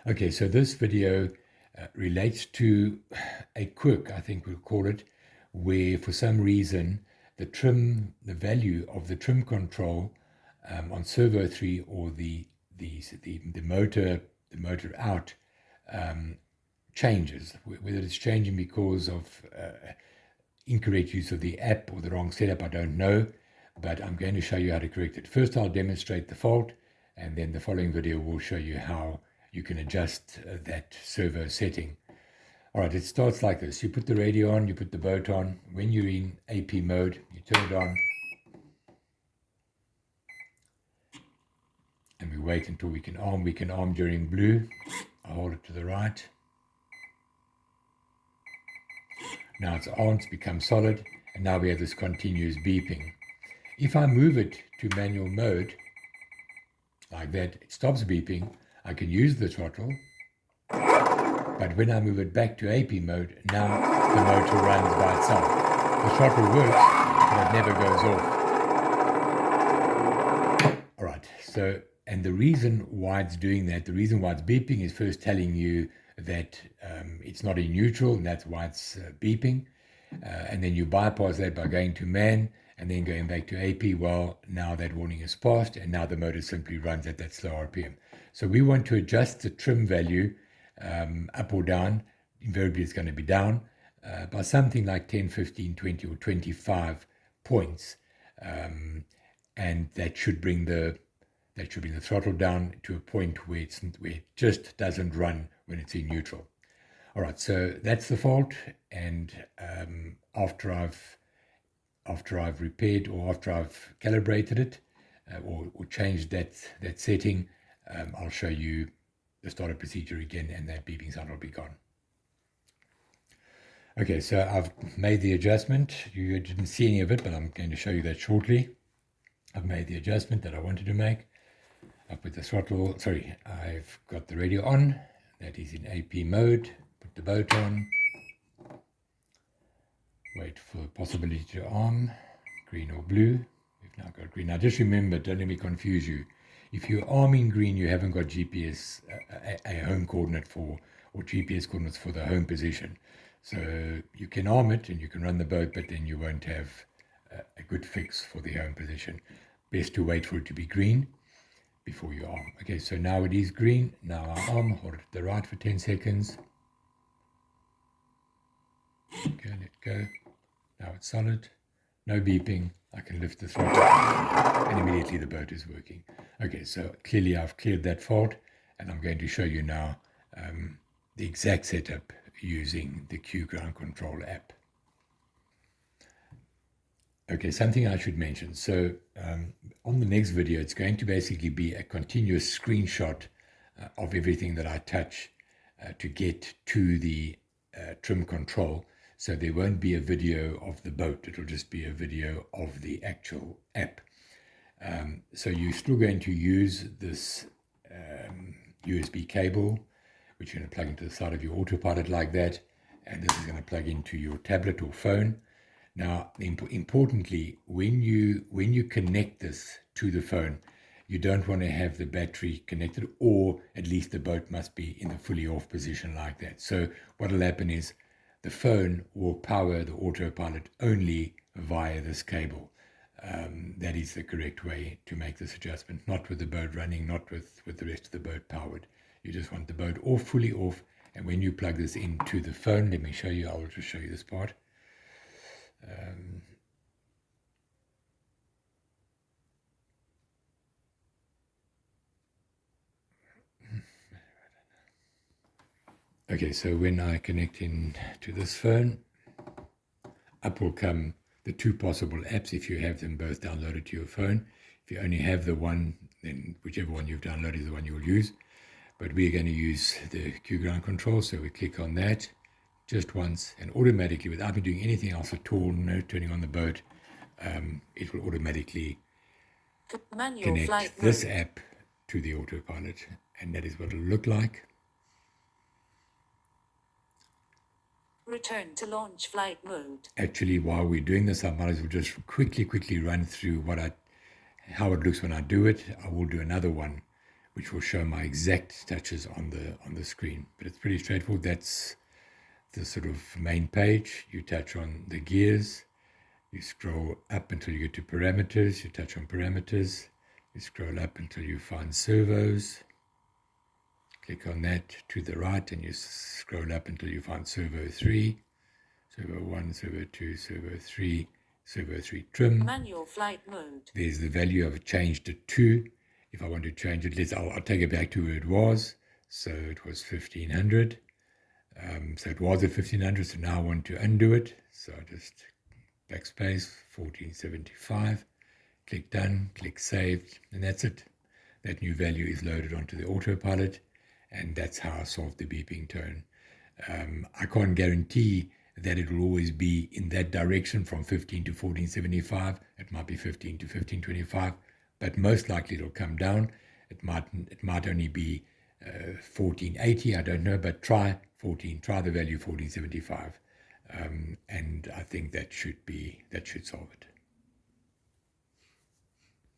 Okay, so this video relates to a quirk, I think we'll call it, where for some reason the value of the trim control on Servo 3 or the motor out changes. Whether it's changing because of incorrect use of the app or the wrong setup, I don't know, but I'm going to show you how to correct it. First, I'll demonstrate the fault, and then the following video will show you how you can adjust that servo setting. All right, it starts like this. You put the radio on, you put the boat on. When you're in AP mode, you turn it on, and we wait until we can arm. We can arm during blue. I hold it to the right. Now it's armed, it's become solid, and now we have this continuous beeping. If I move it to manual mode, like that, it stops beeping. I can use the throttle, but when I move it back to AP mode, now the motor runs by itself. The throttle works, but it never goes off. All right, so, and the reason why it's doing that, the reason why it's beeping is first telling you that it's not in neutral, and that's why it's beeping. And then you bypass that by going to man and then going back to AP. Well, now that warning is passed, and now the motor simply runs at that slow RPM. So we want to adjust the trim value up or down. Invariably, it's going to be down by something like 10, 15, 20, or 25 points. And that should bring the throttle down to a point where it just doesn't run when it's in neutral. All right, so that's the fault, and after I've repaired, or after I've calibrated it or changed that setting, I'll show you the startup procedure again, and that beeping sound will be gone. Okay, so I've made the adjustment. You didn't see any of it, but I'm going to show you that shortly. I've made the adjustment that I wanted to make. I've put the throttle, I've got the radio on. That is in AP mode. Put the boat on. Wait for the possibility to arm, green or blue. We've now got green. Now just remember, don't let me confuse you. If you're arming green, you haven't got GPS, a home coordinate for, or GPS coordinates for the home position. So you can arm it and you can run the boat, but then you won't have a good fix for the home position. Best to wait for it to be green before you arm. Okay, so now it is green. Now I arm, hold it to the right for 10 seconds. Okay, let go. Now it's solid. No beeping. I can lift the throttle, and immediately the boat is working. Okay, so clearly I've cleared that fault, and I'm going to show you now the exact setup using the Q Ground Control app. Okay, something I should mention. So on the next video, it's going to basically be a continuous screenshot of everything that I touch to get to the trim control. So there won't be a video of the boat. It'll just be a video of the actual app. So you're still going to use this USB cable, which you're going to plug into the side of your autopilot like that. And this is going to plug into your tablet or phone. Now, importantly, when you connect this to the phone, you don't want to have the battery connected, or at least the boat must be in the fully off position like that. So what will happen is the phone will power the autopilot only via this cable. That is the correct way to make this adjustment, not with the boat running, not with the rest of the boat powered. You just want the boat off, fully off, and when you plug this into the phone, let me show you, I'll just show you this part. Okay, so when I connect in to this phone, up will come the two possible apps if you have them both downloaded to your phone. If you only have the one, then whichever one you've downloaded is the one you'll use. But we're going to use the Q Ground Control, so we click on that just once, and automatically, without me doing anything else at all, no turning on the boat, it will automatically connect this app to the autopilot, and that is what it'll look like. Return to launch flight mode. Actually, while we're doing this, I might as well just quickly run through how it looks when I do it. I will do another one which will show my exact touches on the screen. But it's pretty straightforward. That's the sort of main page. You touch on the gears, you scroll up until you get to parameters, you touch on parameters, you scroll up until you find servos, click on that to the right, and you scroll up until you find servo 3, servo 1, servo 2, servo 3, servo 3 trim. Manual flight mode. There's the value. I've changed it to. If I want to change it, I'll take it back to where it was. So it was 1500. So it was at 1500, so now I want to undo it. So I just backspace, 1475, click done, click saved, and that's it. That new value is loaded onto the autopilot, and that's how I solved the beeping tone. I can't guarantee that it will always be in that direction from 15 to 1475. It might be 15 to 1525, but most likely it'll come down. It might only be 1480, I don't know, but try the value 1475, and I think that should solve it.